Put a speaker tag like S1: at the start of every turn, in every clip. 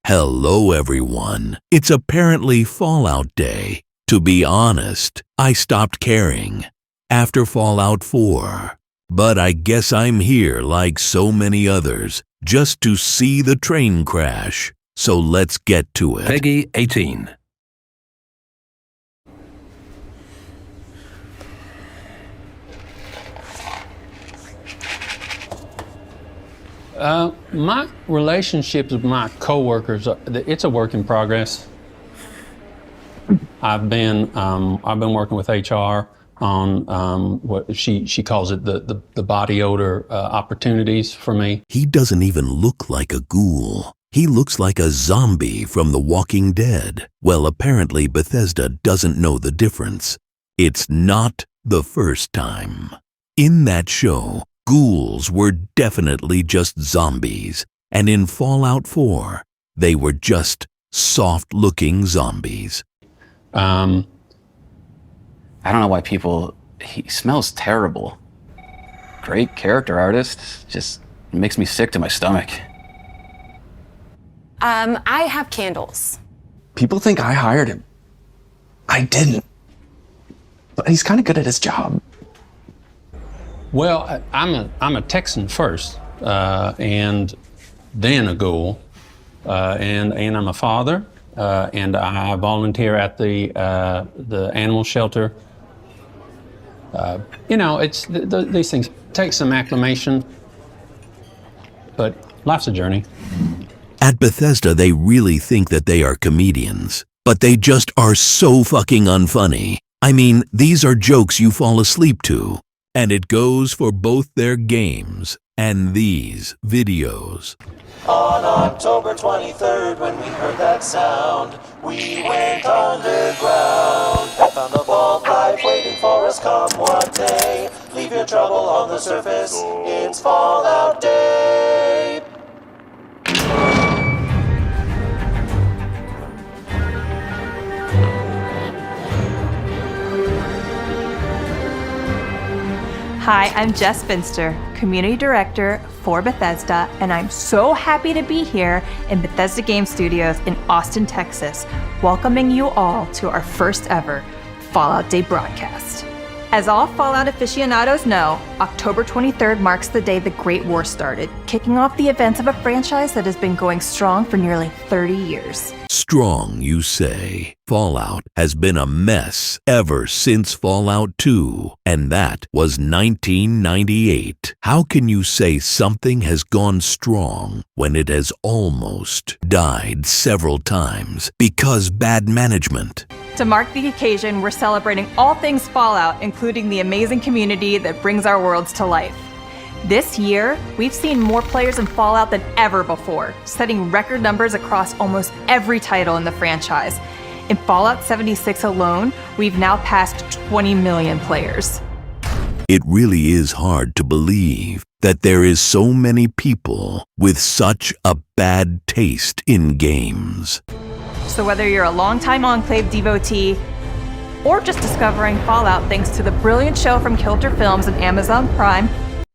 S1: Hello, everyone. It's apparently Fallout Day. To be honest, I stopped caring after Fallout 4. But I guess I'm here like so many others, just to see the train crash. So let's get to it.
S2: Peggy 18.
S3: My relationships with my coworkers, it's a work in progress. I've been working with HR on what she calls it the body odor opportunities for me.
S1: He doesn't even look like a ghoul. He looks like a zombie from The Walking Dead. Well, apparently Bethesda doesn't know the difference. It's not the first time. In that show, ghouls were definitely just zombies, and in Fallout 4, they were just soft-looking zombies.
S4: I don't know why he smells terrible. Great character artist, just makes me sick to my stomach.
S5: I have candles.
S6: People think I hired him. I didn't. But he's kind of good at his job.
S3: Well, I'm a Texan first, and then a ghoul, and I'm a father, and I volunteer at the animal shelter. These things take some acclimation, but life's a journey.
S1: At Bethesda, they really think that they are comedians, but they just are so fucking unfunny. I mean, these are jokes you fall asleep to. And it goes for both their games and these videos.
S7: On October 23rd, when we heard that sound, we went underground and found a vault life waiting for us come one day. Leave your trouble on the surface, it's Fallout Day.
S8: Hi, I'm Jess Finster, Community Director for Bethesda, and I'm so happy to be here in Bethesda Game Studios in Austin, Texas, welcoming you all to our first ever Fallout Day broadcast. As all Fallout aficionados know, October 23rd marks the day the Great War started, kicking off the events of a franchise that has been going strong for nearly 30 years.
S1: Strong, you say? Fallout has been a mess ever since Fallout 2, and that was 1998. How can you say something has gone strong when it has almost died several times because bad management?
S8: To mark the occasion, we're celebrating all things Fallout, including the amazing community that brings our worlds to life. This year, we've seen more players in Fallout than ever before, setting record numbers across almost every title in the franchise. In Fallout 76 alone, we've now passed 20 million players.
S1: It really is hard to believe that there is so many people with such a bad taste in games.
S8: So whether you're a longtime Enclave devotee or just discovering Fallout thanks to the brilliant show from Kilter Films and Amazon Prime.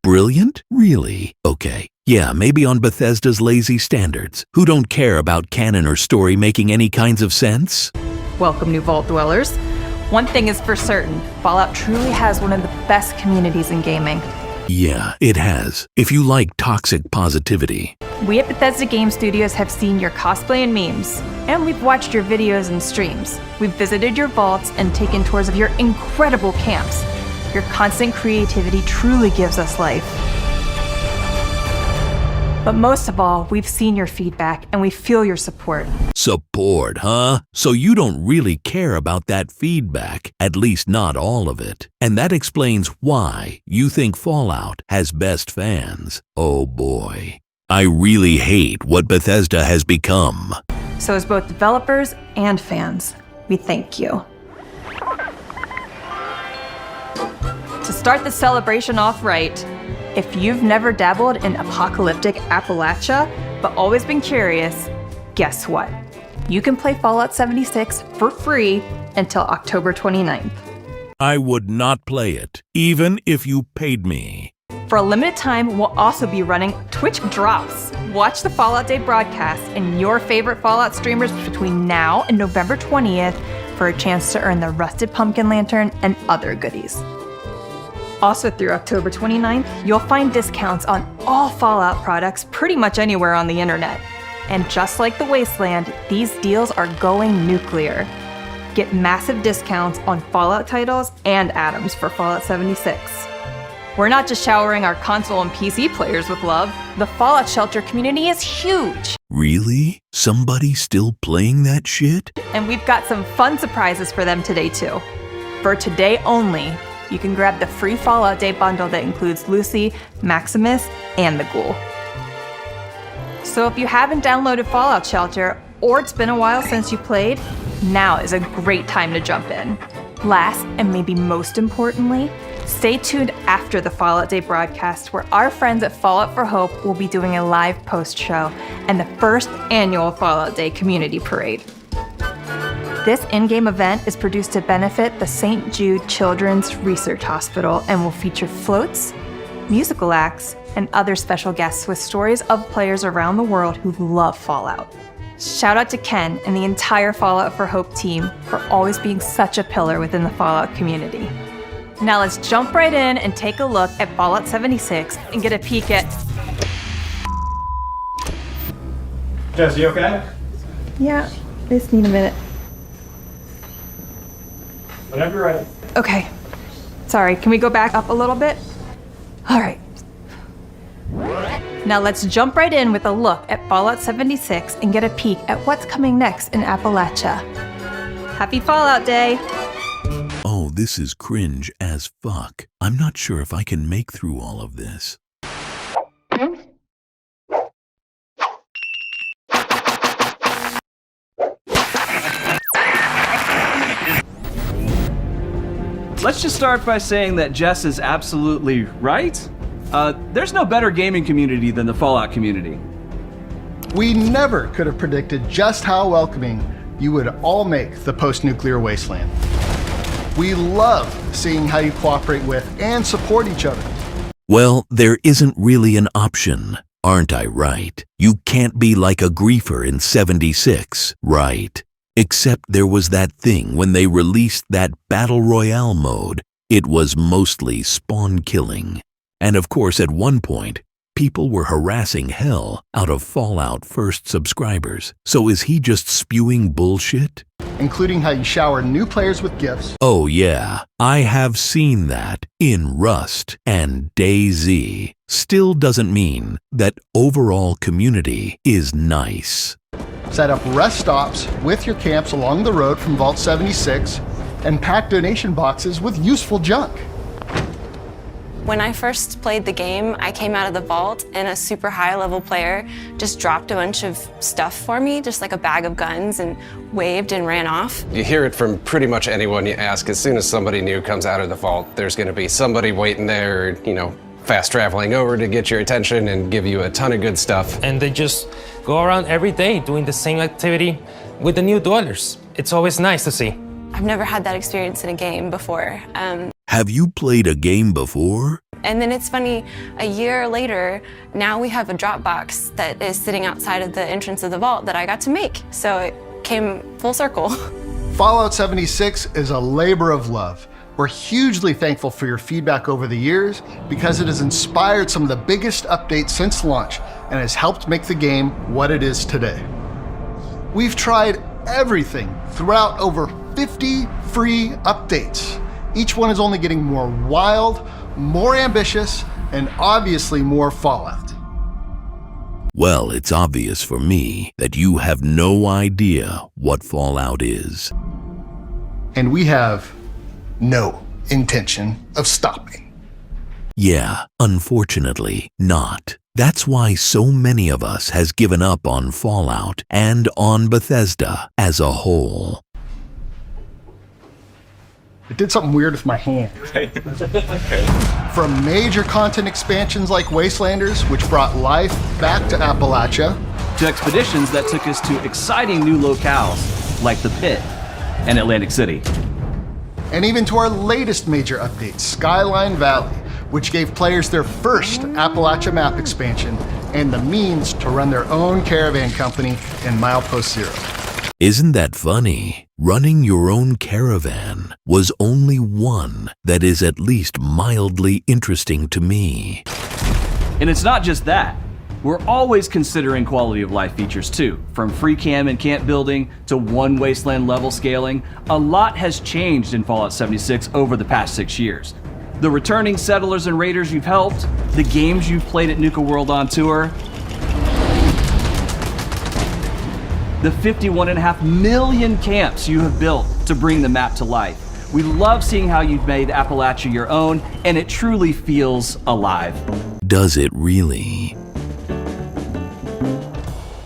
S1: Brilliant? Really? Okay. Yeah, maybe on Bethesda's lazy standards, who don't care about canon or story making any kinds of sense.
S8: Welcome, new Vault Dwellers. One thing is for certain, Fallout truly has one of the best communities in gaming.
S1: Yeah, it has. If you like toxic positivity.
S8: We at Bethesda Game Studios have seen your cosplay and memes, and we've watched your videos and streams. We've visited your vaults and taken tours of your incredible camps. Your constant creativity truly gives us life. But most of all, we've seen your feedback and we feel your support.
S1: Support, huh? So you don't really care about that feedback, at least not all of it. And that explains why you think Fallout has best fans. Oh boy. I really hate what Bethesda has become.
S8: So as both developers and fans, we thank you. To start the celebration off right, if you've never dabbled in apocalyptic Appalachia, but always been curious, guess what? You can play Fallout 76 for free until October 29th.
S1: I would not play it, even if you paid me.
S8: For a limited time, we'll also be running Twitch drops. Watch the Fallout Day broadcast and your favorite Fallout streamers between now and November 20th for a chance to earn the Rusted Pumpkin Lantern and other goodies. Also through October 29th, you'll find discounts on all Fallout products pretty much anywhere on the internet. And just like the Wasteland, these deals are going nuclear. Get massive discounts on Fallout titles and atoms for Fallout 76. We're not just showering our console and PC players with love. The Fallout Shelter community is huge.
S1: Really? Somebody still playing that shit?
S8: And we've got some fun surprises for them today too. For today only, you can grab the free Fallout Day bundle that includes Lucy, Maximus, and the Ghoul. So if you haven't downloaded Fallout Shelter, or it's been a while since you played, now is a great time to jump in. Last, and maybe most importantly, stay tuned after the Fallout Day broadcast where our friends at Fallout for Hope will be doing a live post-show and the first annual Fallout Day community parade. This in-game event is produced to benefit the St. Jude Children's Research Hospital and will feature floats, musical acts, and other special guests with stories of players around the world who love Fallout. Shout out to Ken and the entire Fallout for Hope team for always being such a pillar within the Fallout community. Now let's jump right in and take a look at Fallout 76 and get a peek at...
S2: Jess, you okay?
S8: Yeah, I just need a minute.
S2: Whenever you're ready.
S8: Okay. Sorry, can we go back up a little bit? All right. Now let's jump right in with a look at Fallout 76 and get a peek at what's coming next in Appalachia. Happy Fallout Day!
S1: Oh, this is cringe as fuck. I'm not sure if I can make through all of this.
S9: Let's just start by saying that Jess is absolutely right. There's no better gaming community than the Fallout community.
S2: We never could have predicted just how welcoming you would all make the post-nuclear wasteland. We love seeing how you cooperate with and support each other.
S1: Well, there isn't really an option. Aren't I right? You can't be like a griefer in 76, right? Except there was that thing when they released that Battle Royale mode. It was mostly spawn killing. And of course, at one point, people were harassing hell out of Fallout First subscribers. So is he just spewing bullshit?
S2: Including how you shower new players with gifts.
S1: Oh yeah, I have seen that in Rust and DayZ. Still doesn't mean that overall community is nice.
S2: Set up rest stops with your camps along the road from Vault 76 and pack donation boxes with useful junk.
S5: When I first played the game, I came out of the vault and a super high level player just dropped a bunch of stuff for me, just like a bag of guns, and waved and ran off.
S10: You hear it from pretty much anyone you ask. As soon as somebody new comes out of the vault, there's going to be somebody waiting there, fast traveling over to get your attention and give you a ton of good stuff.
S11: And they just go around every day doing the same activity with the new dwellers. It's always nice to see.
S5: I've never had that experience in a game before.
S1: Have you played a game before?
S5: And then it's funny, a year later, now we have a Dropbox that is sitting outside of the entrance of the vault that I got to make. So it came full circle.
S2: Fallout 76 is a labor of love. We're hugely thankful for your feedback over the years because it has inspired some of the biggest updates since launch and has helped make the game what it is today. We've tried everything throughout over 50 free updates. Each one is only getting more wild, more ambitious, and obviously more Fallout.
S1: Well, it's obvious for me that you have no idea what Fallout is.
S2: And we have no intention of stopping.
S1: Yeah, unfortunately not. That's why so many of us has given up on Fallout and on Bethesda as a whole.
S2: It did something weird with my hand. From major content expansions like Wastelanders, which brought life back to Appalachia,
S9: To expeditions that took us to exciting new locales like the Pit and Atlantic City.
S2: and even to our latest major update, Skyline Valley, which gave players their first Appalachia map expansion and the means to run their own caravan company in Milepost Zero.
S1: Isn't that funny? Running your own caravan was only one that is at least mildly interesting to me.
S9: And it's not just that. We're always considering quality of life features too. From free cam and camp building to one wasteland level scaling, a lot has changed in Fallout 76 over the past 6 years. The returning settlers and raiders you've helped, the games you've played at Nuka World on Tour, the 51.5 million camps you have built to bring the map to life. We love seeing how you've made Appalachia your own, and it truly feels alive.
S1: Does it really?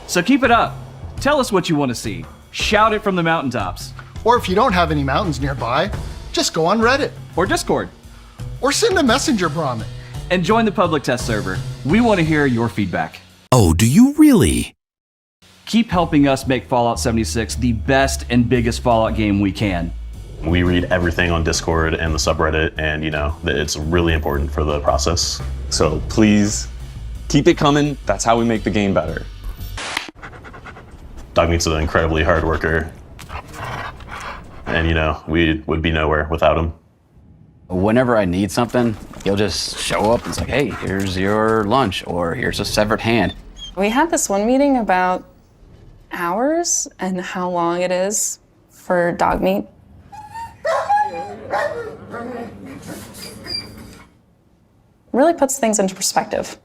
S9: So keep it up. Tell us what you want to see. Shout it from the mountaintops.
S2: Or if you don't have any mountains nearby, just go on Reddit.
S9: Or Discord.
S2: Or send a messenger, Brahmin.
S9: And join the public test server. We want to hear your feedback.
S1: Oh, do you really?
S9: Keep helping us make Fallout 76 the best and biggest Fallout game we can.
S12: We read everything on Discord and the subreddit, and it's really important for the process.
S6: So please keep it coming. That's how we make the game better.
S12: Dogmeat's an incredibly hard worker, and we would be nowhere without him.
S4: Whenever I need something, he'll just show up and it's like, hey, here's your lunch, or here's a severed hand.
S13: We had this one meeting about hours and how long it is for dog meat. Really puts things into perspective.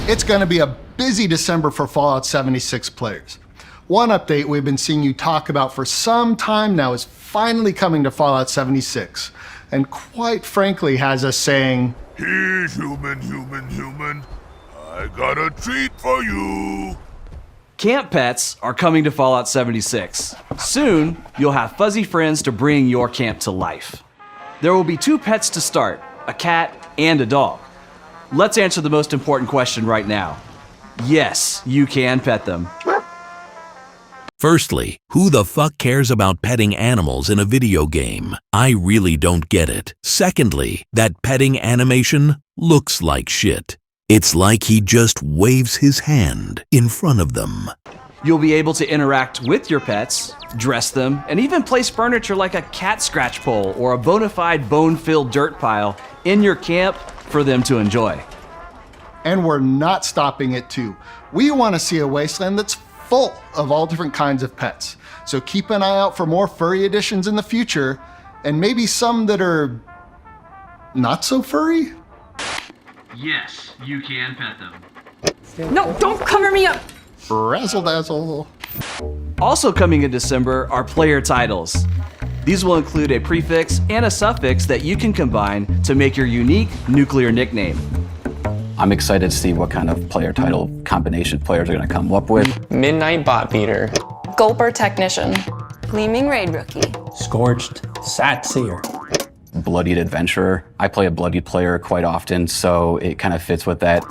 S2: It's going to be a busy December for Fallout 76 players. One update we've been seeing you talk about for some time now is finally coming to Fallout 76, and quite frankly has us saying,
S14: "Here, human, I got a treat for you."
S9: Camp pets are coming to Fallout 76. Soon, you'll have fuzzy friends to bring your camp to life. There will be 2 pets to start, a cat and a dog. Let's answer the most important question right now. Yes, you can pet them.
S1: Firstly, who the fuck cares about petting animals in a video game? I really don't get it. Secondly, that petting animation looks like shit. It's like he just waves his hand in front of them.
S9: You'll be able to interact with your pets, dress them, and even place furniture like a cat scratch pole or a bona fide bone-filled dirt pile in your camp for them to enjoy.
S2: And we're not stopping it too. We want to see a wasteland that's full of all different kinds of pets. So keep an eye out for more furry additions in the future, and maybe some that are not so furry?
S9: Yes, you can pet them.
S13: No, don't cover me up!
S2: Razzle dazzle.
S9: Also coming in December are player titles. These will include a prefix and a suffix that you can combine to make your unique nuclear nickname.
S4: I'm excited to see what kind of player title combination players are going to come up with.
S15: Midnight Bot Beater.
S13: Gulper Technician.
S5: Gleaming Raid Rookie.
S3: Scorched Sat Seer.
S4: Bloodied Adventurer. I play a bloodied player quite often, so it kind of fits with that.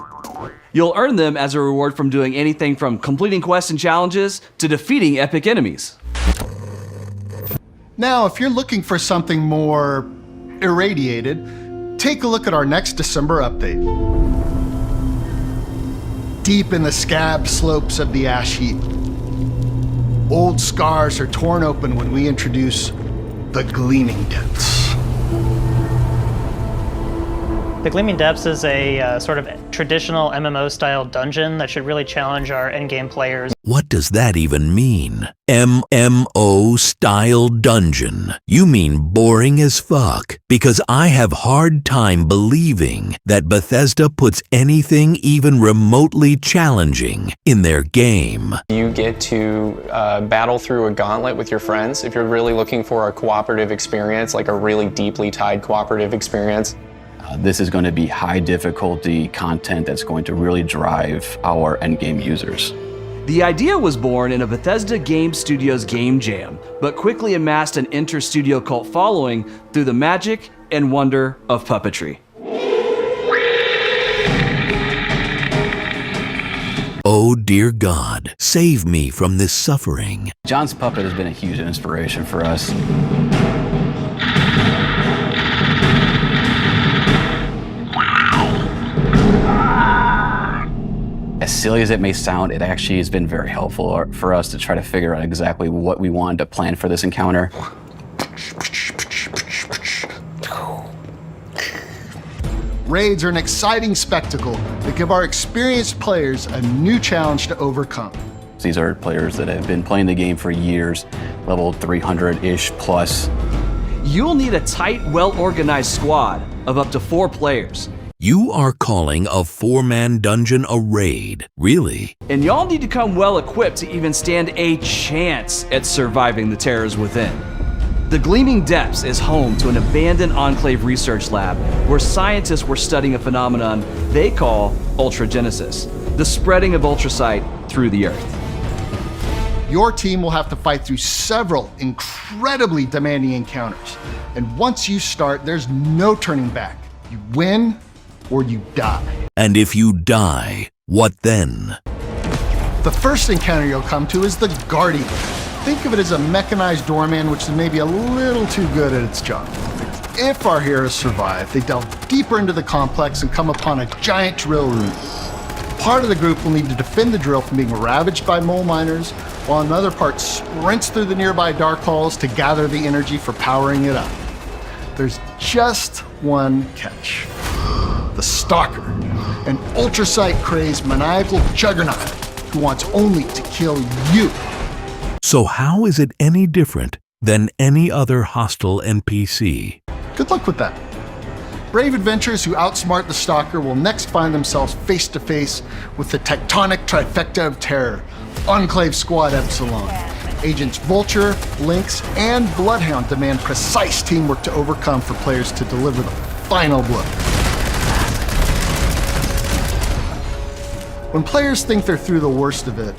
S9: You'll earn them as a reward from doing anything from completing quests and challenges to defeating epic enemies.
S2: Now, if you're looking for something more irradiated, take a look at our next December update. Deep in the scab slopes of the ash heap, old scars are torn open when we introduce the Gleaming Depths.
S16: The Gleaming Depths is a sort of traditional MMO-style dungeon that should really challenge our endgame players.
S1: What does that even mean? MMO-style dungeon? You mean boring as fuck? Because I have hard time believing that Bethesda puts anything even remotely challenging in their game.
S15: You get to battle through a gauntlet with your friends if you're really looking for a cooperative experience, like a really deeply tied cooperative experience.
S4: This is going to be high difficulty content that's going to really drive our endgame users.
S9: The idea was born in a Bethesda Game Studios game jam, but quickly amassed an inter-studio cult following through the magic and wonder of puppetry.
S1: Oh dear God, save me from this suffering.
S4: John's puppet has been a huge inspiration for us. As silly as it may sound, it actually has been very helpful for us to try to figure out exactly what we wanted to plan for this encounter.
S2: Raids are an exciting spectacle that give our experienced players a new challenge to overcome.
S4: These are players that have been playing the game for years, level 300-ish plus.
S9: You'll need a tight, well-organized squad of up to 4 players.
S1: You are calling a 4-man dungeon a raid, really?
S9: And y'all need to come well equipped to even stand a chance at surviving the terrors within. The Gleaming Depths is home to an abandoned Enclave research lab where scientists were studying a phenomenon they call ultragenesis, the spreading of ultrasight through the Earth.
S2: Your team will have to fight through several incredibly demanding encounters. And once you start, there's no turning back. You win or you die.
S1: And if you die, what then?
S2: The first encounter you'll come to is the Guardian. Think of it as a mechanized doorman which is maybe a little too good at its job. If our heroes survive, they delve deeper into the complex and come upon a giant drill room. Part of the group will need to defend the drill from being ravaged by mole miners, while another part sprints through the nearby dark halls to gather the energy for powering it up. There's just one catch. The Stalker, an ultrasight-crazed maniacal juggernaut who wants only to kill you.
S1: So how is it any different than any other hostile NPC?
S2: Good luck with that. Brave adventurers who outsmart the Stalker will next find themselves face to face with the tectonic trifecta of terror, Enclave Squad Epsilon. Agents Vulture, Lynx, and Bloodhound demand precise teamwork to overcome for players to deliver the final blow. When players think they're through the worst of it,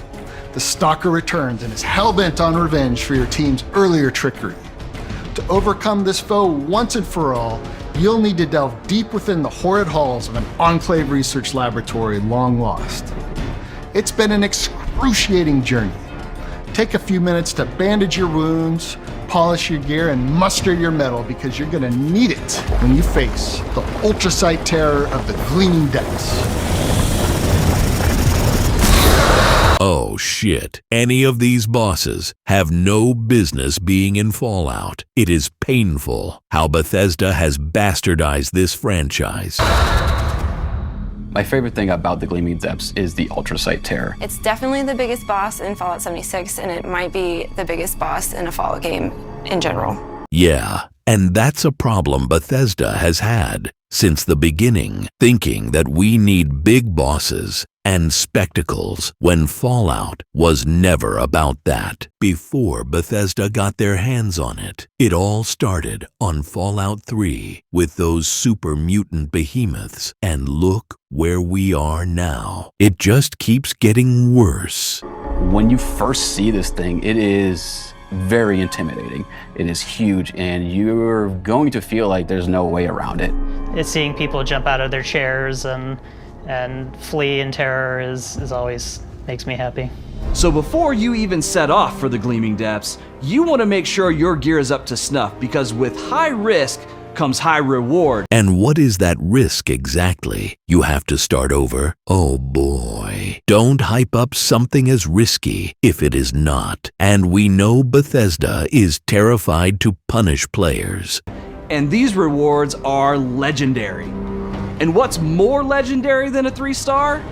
S2: the Stalker returns and is hell-bent on revenge for your team's earlier trickery. To overcome this foe once and for all, you'll need to delve deep within the horrid halls of an Enclave research laboratory long lost. It's been an excruciating journey. Take a few minutes to bandage your wounds, polish your gear, and muster your mettle because you're gonna need it when you face the ultrasight terror of the Gleaming Depths.
S1: Oh shit, any of these bosses have no business being in Fallout. It is painful how Bethesda has bastardized this franchise.
S4: My favorite thing about the Gleaming Depths is the ultrasight terror.
S5: It's definitely the biggest boss in Fallout 76, and it might be the biggest boss in a Fallout game in general.
S1: Yeah, and that's a problem Bethesda has had since the beginning, thinking that we need big bosses and spectacles when Fallout was never about that. Before Bethesda got their hands on it, it all started on Fallout 3 with those super mutant behemoths, and look where we are now. It just keeps getting worse.
S4: When you first see this thing, it is very intimidating. It is huge, and you're going to feel like there's no way around it.
S16: It's seeing people jump out of their chairs and flee in terror is always makes me happy.
S9: So before you even set off for the Gleaming Depths, you want to make sure your gear is up to snuff, because with high risk comes high reward.
S1: And what is that risk exactly? You have to start over? Oh boy. Don't hype up something as risky if it is not. And we know Bethesda is terrified to punish players.
S9: And these rewards are legendary. And what's more legendary than a 3-star?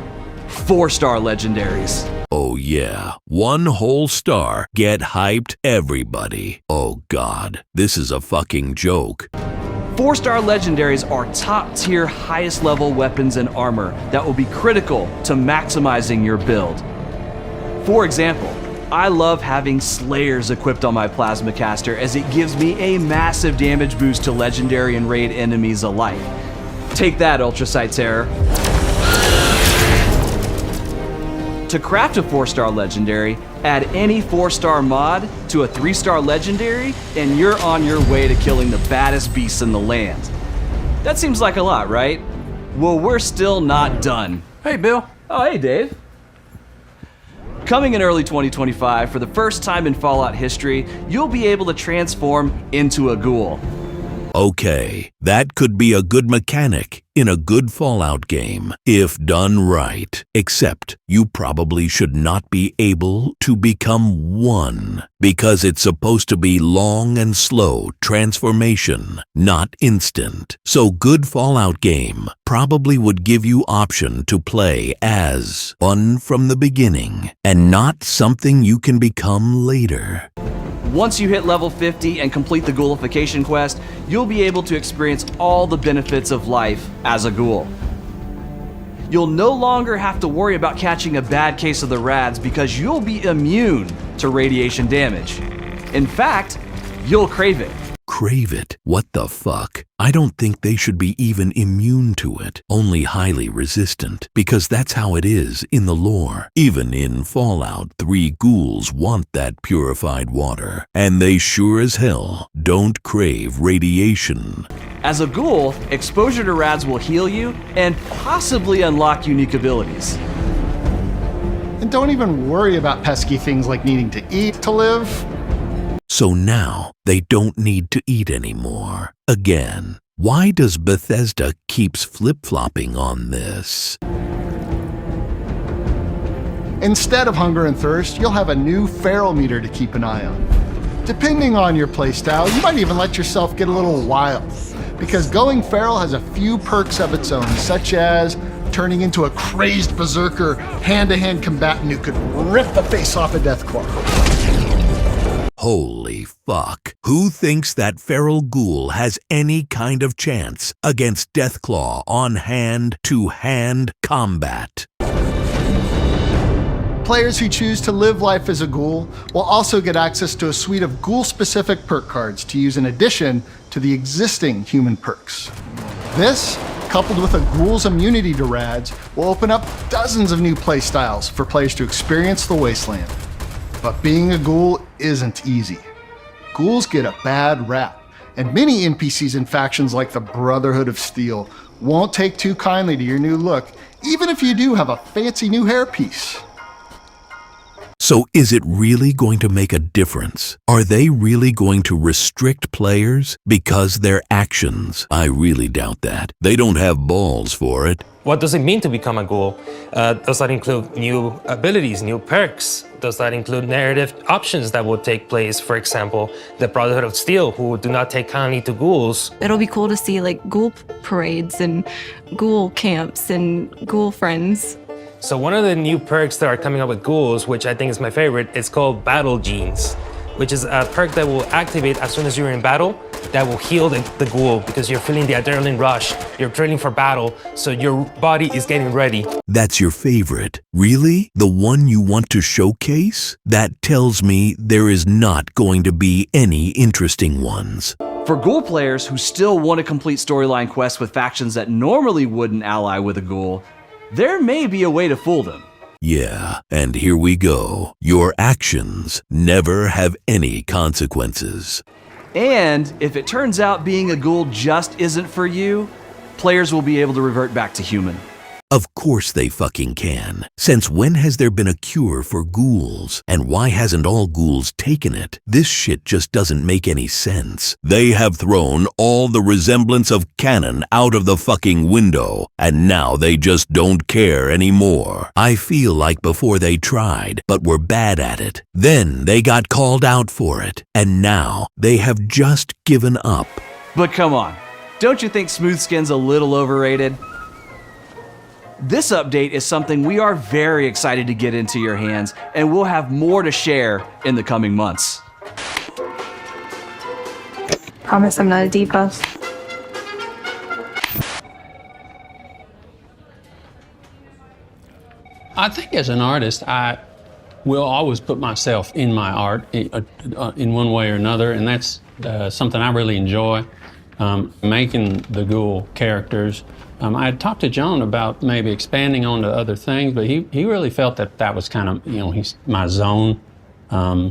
S9: 4-star legendaries.
S1: Oh yeah, 1 whole star. Get hyped, everybody. Oh god, this is a fucking joke.
S9: 4-star legendaries are top-tier, highest-level weapons and armor that will be critical to maximizing your build. For example, I love having Slayers equipped on my Plasma Caster, as it gives me a massive damage boost to legendary and raid enemies alike. Take that, Ultrasight Terror. To craft a 4-star legendary, add any 4-star mod to a 3-star legendary, and you're on your way to killing the baddest beasts in the land. That seems like a lot, right? Well, we're still not done.
S6: Hey, Bill.
S9: Oh, hey, Dave. Coming in early 2025, for the first time in Fallout history, you'll be able to transform into a ghoul.
S1: Okay, that could be a good mechanic in a good Fallout game, if done right. Except you probably should not be able to become one, because it's supposed to be long and slow transformation, not instant. So good Fallout game probably would give you option to play as one from the beginning, and not something you can become later.
S9: Once you hit level 50 and complete the ghoulification quest, you'll be able to experience all the benefits of life as a ghoul. You'll no longer have to worry about catching a bad case of the rads because you'll be immune to radiation damage. In fact, you'll crave it.
S1: Crave it? What the fuck? I don't think they should be even immune to it, only highly resistant, because that's how it is in the lore. Even in Fallout 3, ghouls want that purified water, and they sure as hell don't crave radiation.
S9: As a ghoul, exposure to rads will heal you and possibly unlock unique abilities.
S2: And don't even worry about pesky things like needing to eat to live.
S1: So now they don't need to eat anymore. Again, why does Bethesda keeps flip-flopping on this?
S2: Instead of hunger and thirst, you'll have a new feral meter to keep an eye on. Depending on your playstyle, you might even let yourself get a little wild, because going feral has a few perks of its own, such as turning into a crazed berserker, hand-to-hand combatant who could rip the face off a Deathclaw.
S1: Holy fuck. Who thinks that feral ghoul has any kind of chance against Deathclaw on hand-to-hand combat?
S2: Players who choose to live life as a ghoul will also get access to a suite of ghoul-specific perk cards to use in addition to the existing human perks. This, coupled with a ghoul's immunity to rads, will open up dozens of new playstyles for players to experience the Wasteland. But being a ghoul isn't easy. Ghouls get a bad rap, and many NPCs and factions like the Brotherhood of Steel won't take too kindly to your new look, even if you do have a fancy new hairpiece.
S1: So is it really going to make a difference? Are they really going to restrict players because their actions? I really doubt that. They don't have balls for it.
S11: What does it mean to become a ghoul? Does that include new abilities, new perks? Does that include narrative options that will take place? For example, the Brotherhood of Steel, who do not take kindly to ghouls.
S17: It'll be cool to see like ghoul parades and ghoul camps and ghoul friends.
S11: So one of the new perks that are coming up with ghouls, which I think is my favorite, is called Battle Genes, which is a perk that will activate as soon as you're in battle, that will heal the ghoul because you're feeling the adrenaline rush, you're training for battle, so your body is getting ready.
S1: That's your favorite. Really? The one you want to showcase? That tells me there is not going to be any interesting ones.
S9: For ghoul players who still want to complete storyline quests with factions that normally wouldn't ally with a ghoul, there may be a way to fool them.
S1: Yeah, and here we go. Your actions never have any consequences.
S9: And if it turns out being a ghoul just isn't for you, players will be able to revert back to human.
S1: Of course they fucking can. Since when has there been a cure for ghouls? And why hasn't all ghouls taken it? This shit just doesn't make any sense. They have thrown all the resemblance of canon out of the fucking window, and now they just don't care anymore. I feel like before they tried, but were bad at it. Then they got called out for it, and now they have just given up.
S9: But come on, don't you think Smooth Skin's a little overrated? This update is something we are very excited to get into your hands, and we'll have more to share in the coming months.
S8: Promise I'm not a diva.
S3: I think as an artist, I will always put myself in my art in one way or another, and that's something I really enjoy, making the ghoul characters. I had talked to John about maybe expanding onto other things, but he really felt that was kind of, he's my zone.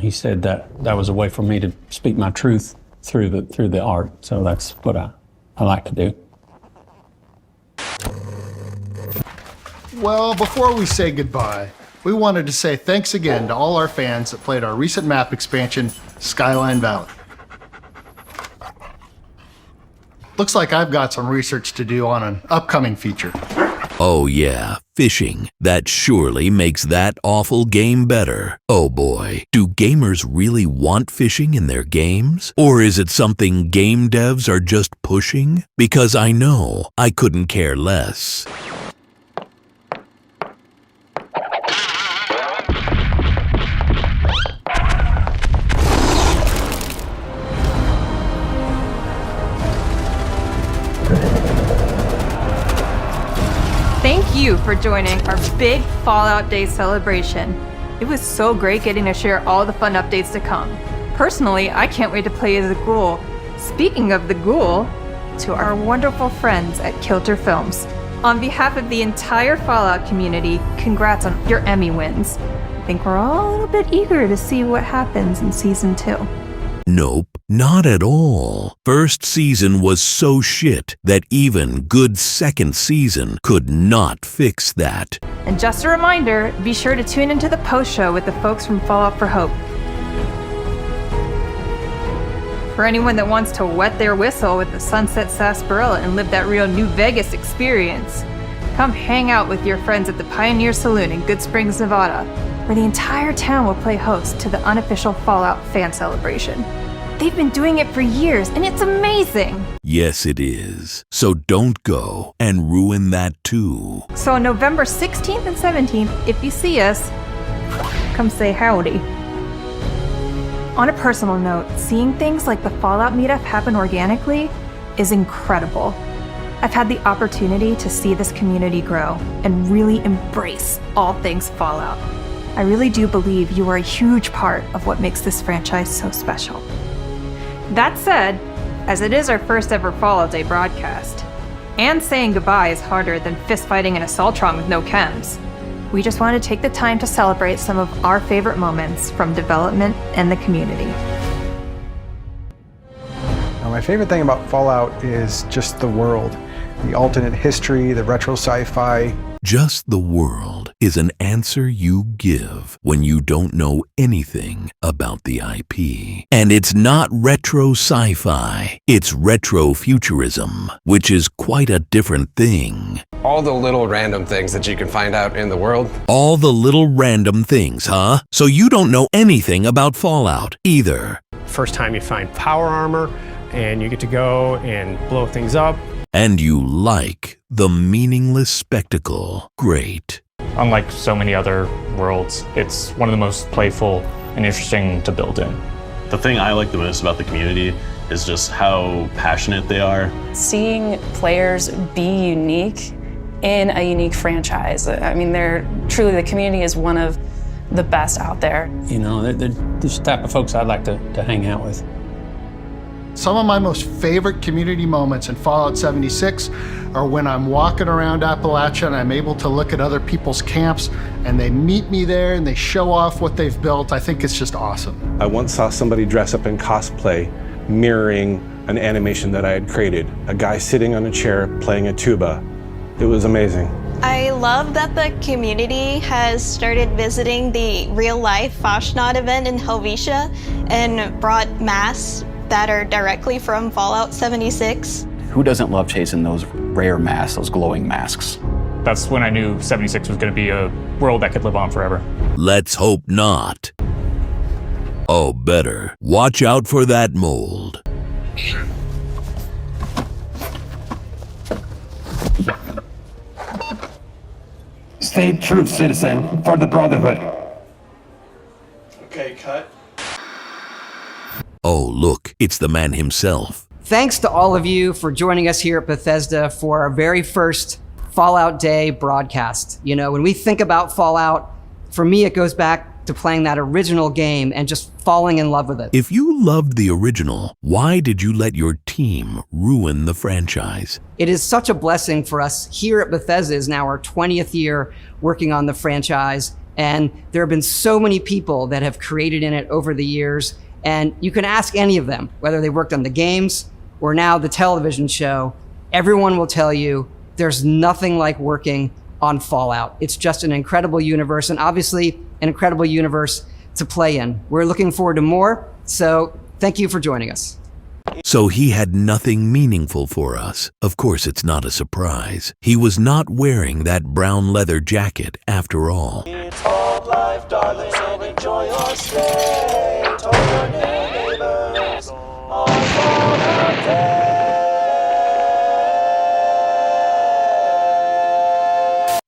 S3: He said that was a way for me to speak my truth through the art. So that's what I like to do.
S2: Well, before we say goodbye, we wanted to say thanks again to all our fans that played our recent map expansion, Skyline Valley. Looks like I've got some research to do on an upcoming feature.
S1: Oh yeah, fishing. That surely makes that awful game better. Oh boy, do gamers really want fishing in their games? Or is it something game devs are just pushing? Because I know I couldn't care less.
S8: Thank you for joining our big Fallout Day celebration. It was so great getting to share all the fun updates to come. Personally, I can't wait to play as a ghoul. Speaking of the ghoul, to our wonderful friends at Kilter Films. On behalf of the entire Fallout community, congrats on your Emmy wins. I think we're all a little bit eager to see what happens in Season 2.
S1: Nope, not at all. First season was so shit that even good second season could not fix that.
S8: And just a reminder, be sure to tune into the post show with the folks from Fallout for Hope. For anyone that wants to wet their whistle with the Sunset Sarsaparilla and live that real New Vegas experience, come hang out with your friends at the Pioneer Saloon in Good Springs, Nevada, where the entire town will play host to the unofficial Fallout fan celebration. They've been doing it for years, and it's amazing!
S1: Yes, it is. So don't go and ruin that too.
S8: So on November 16th and 17th, if you see us, come say howdy. On a personal note, seeing things like the Fallout meetup happen organically is incredible. I've had the opportunity to see this community grow and really embrace all things Fallout. I really do believe you are a huge part of what makes this franchise so special. That said, as it is our first ever Fallout Day broadcast, and saying goodbye is harder than fistfighting in a Assaultron with no chems, we just want to take the time to celebrate some of our favorite moments from development and the community.
S18: Now, my favorite thing about Fallout is just the world, the alternate history, the retro sci-fi.
S1: Just the world is an answer you give when you don't know anything about the IP. And it's not retro sci-fi, it's retro futurism, which is quite a different thing.
S10: All the little random things that you can find out in the world.
S1: All the little random things, huh? So you don't know anything about Fallout either.
S19: First time you find power armor, and you get to go and blow things up.
S1: And you like the meaningless spectacle. Great.
S20: Unlike so many other worlds, it's one of the most playful and interesting to build in.
S12: The thing I like the most about the community is just how passionate they are.
S13: Seeing players be unique in a unique franchise. I mean, the community is one of the best out there.
S3: You know, they're the type of folks I'd like to hang out with.
S2: Some of my most favorite community moments in Fallout 76 are when I'm walking around Appalachia and I'm able to look at other people's camps and they meet me there and they show off what they've built. I think it's just awesome.
S21: I once saw somebody dress up in cosplay mirroring an animation that I had created. A guy sitting on a chair playing a tuba. It was amazing.
S22: I love that the community has started visiting the real-life Fasnacht event in Helvetia and brought masks that are directly from Fallout 76.
S4: Who doesn't love chasing those rare masks, those glowing masks?
S20: That's when I knew 76 was going to be a world that could live on forever.
S1: Let's hope not. Oh, better. Watch out for that mold.
S23: Stay true, citizen, for the Brotherhood.
S21: Okay, cut.
S1: Oh, look, it's the man himself.
S24: Thanks to all of you for joining us here at Bethesda for our very first Fallout Day broadcast. You know, when we think about Fallout, for me, it goes back to playing that original game and just falling in love with it.
S1: If you loved the original, why did you let your team ruin the franchise?
S24: It is such a blessing for us here at Bethesda. Is now our 20th year working on the franchise, and there have been so many people that have created in it over the years. And you can ask any of them, whether they worked on the games or now the television show, everyone will tell you there's nothing like working on Fallout. It's just an incredible universe, and obviously an incredible universe to play in. We're looking forward to more, so thank you for joining us.
S1: So he had nothing meaningful for us. Of course, it's not a surprise. He was not wearing that brown leather jacket after all.
S5: It's hard life, darling, and enjoy your stay. Tell your neighbors on Fallout Day.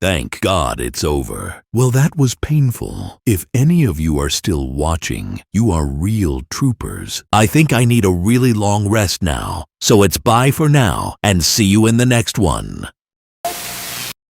S1: Thank God it's over. Well, that was painful. If any of you are still watching, you are real troopers. I think I need a really long rest now. So it's bye for now, and see you in the next one.